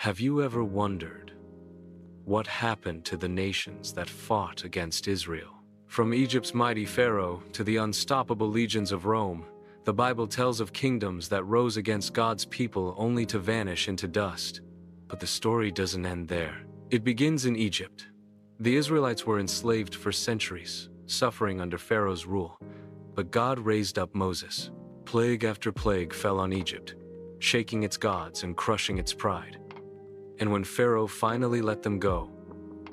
Have you ever wondered what happened to the nations that fought against Israel? From Egypt's mighty Pharaoh to the unstoppable legions of Rome, the Bible tells of kingdoms that rose against God's people only to vanish into dust. But the story doesn't end there. It begins in Egypt. The Israelites were enslaved for centuries, suffering under Pharaoh's rule. But God raised up Moses. Plague after plague fell on Egypt, shaking its gods and crushing its pride. And when Pharaoh finally let them go,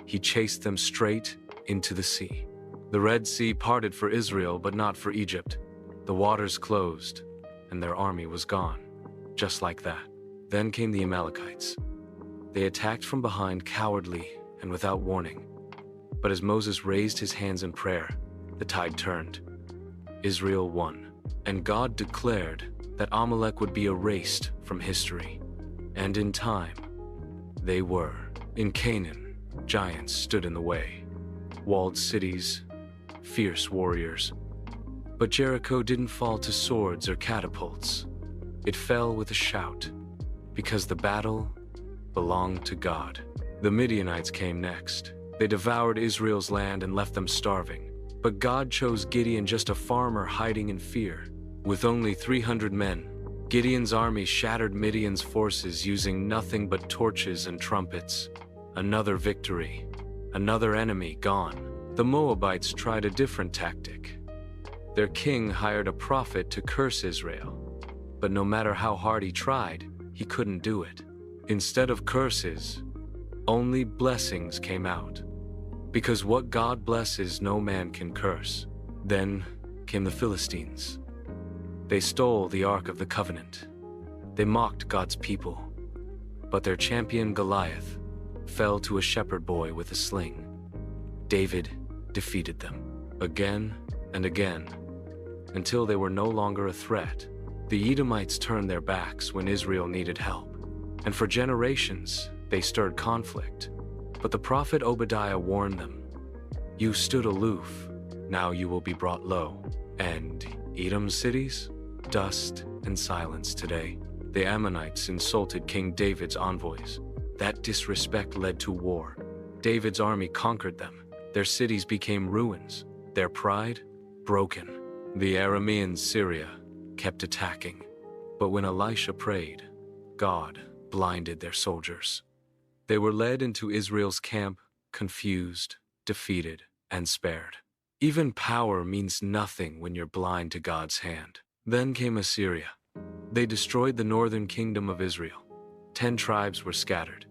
he chased them straight into the sea. The Red Sea parted for Israel, but not for Egypt. The waters closed, and their army was gone, just like that. Then came the Amalekites. They attacked from behind, cowardly and without warning. But as Moses raised his hands in prayer, the tide turned. Israel won, and God declared that Amalek would be erased from history. And in time, they were. In Canaan, giants stood in the way, walled cities, fierce warriors. But Jericho didn't fall to swords or catapults. It fell with a shout, because the battle belonged to God. The Midianites came next. They devoured Israel's land and left them starving. But God chose Gideon, just a farmer hiding in fear. With only 300 men, Gideon's army shattered Midian's forces using nothing but torches and trumpets. Another victory, another enemy gone. The Moabites tried a different tactic. Their king hired a prophet to curse Israel. But no matter how hard he tried, he couldn't do it. Instead of curses, only blessings came out. Because what God blesses, no man can curse. Then came the Philistines. They stole the Ark of the Covenant. They mocked God's people. But their champion Goliath fell to a shepherd boy with a sling. David defeated them again and again, until they were no longer a threat. The Edomites turned their backs when Israel needed help, and for generations they stirred conflict. But the prophet Obadiah warned them, "You stood aloof, now you will be brought low." And Edom's cities? Dust and silence today. The Ammonites insulted King David's envoys. That disrespect led to war. David's army conquered them. Their cities became ruins, their pride broken. The Arameans, Syria, kept attacking. But when Elisha prayed, God blinded their soldiers. They were led into Israel's camp, confused, defeated, and spared. Even power means nothing when you're blind to God's hand. Then came Assyria. They destroyed the northern kingdom of Israel. 10 tribes were scattered.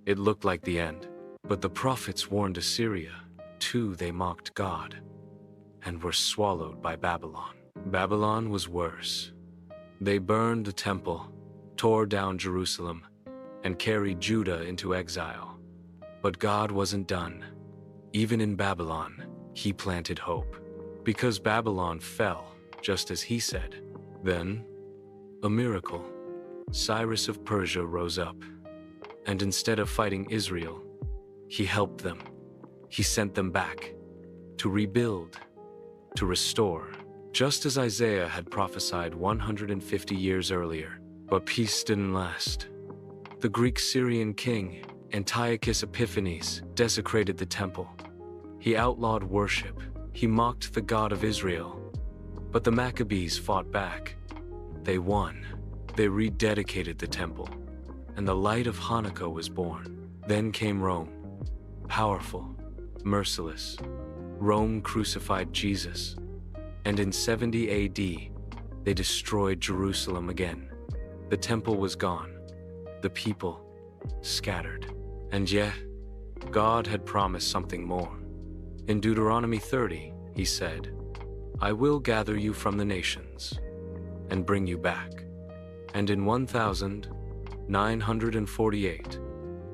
It looked like the end. But the prophets warned Assyria. Too, they mocked God and were swallowed by Babylon. Babylon was worse. They burned the temple, tore down Jerusalem, and carried Judah into exile. But God wasn't done. Even in Babylon, he planted hope. Because Babylon fell, just as he said. Then, a miracle. Cyrus of Persia rose up, and instead of fighting Israel, he helped them. He sent them back to rebuild, to restore, just as Isaiah had prophesied 150 years earlier. But peace didn't last. The Greek-Syrian king, Antiochus Epiphanes, desecrated the temple. He outlawed worship. He mocked the God of Israel. But the Maccabees fought back. They won. They rededicated the temple, and the light of Hanukkah was born. Then came Rome, powerful, merciless. Rome crucified Jesus, and in 70 AD, they destroyed Jerusalem again. The temple was gone, the people scattered. And yet, God had promised something more. In Deuteronomy 30, he said, "I will gather you from the nations and bring you back." And in 1948,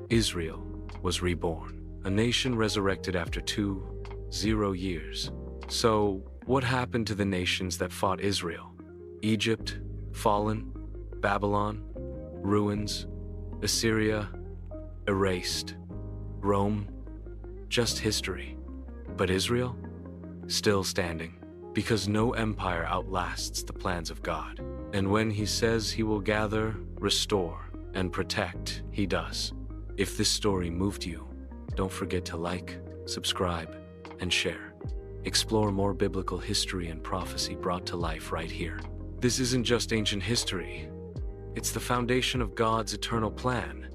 Israel was reborn, a nation resurrected after 20 years. So, what happened to the nations that fought Israel? Egypt, fallen. Babylon, ruins. Assyria, erased. Rome, just history. But Israel, still standing. Because no empire outlasts the plans of God. And when he says he will gather, restore, and protect, he does. If this story moved you, don't forget to like, subscribe, and share. Explore more biblical history and prophecy brought to life right here. This isn't just ancient history. It's the foundation of God's eternal plan,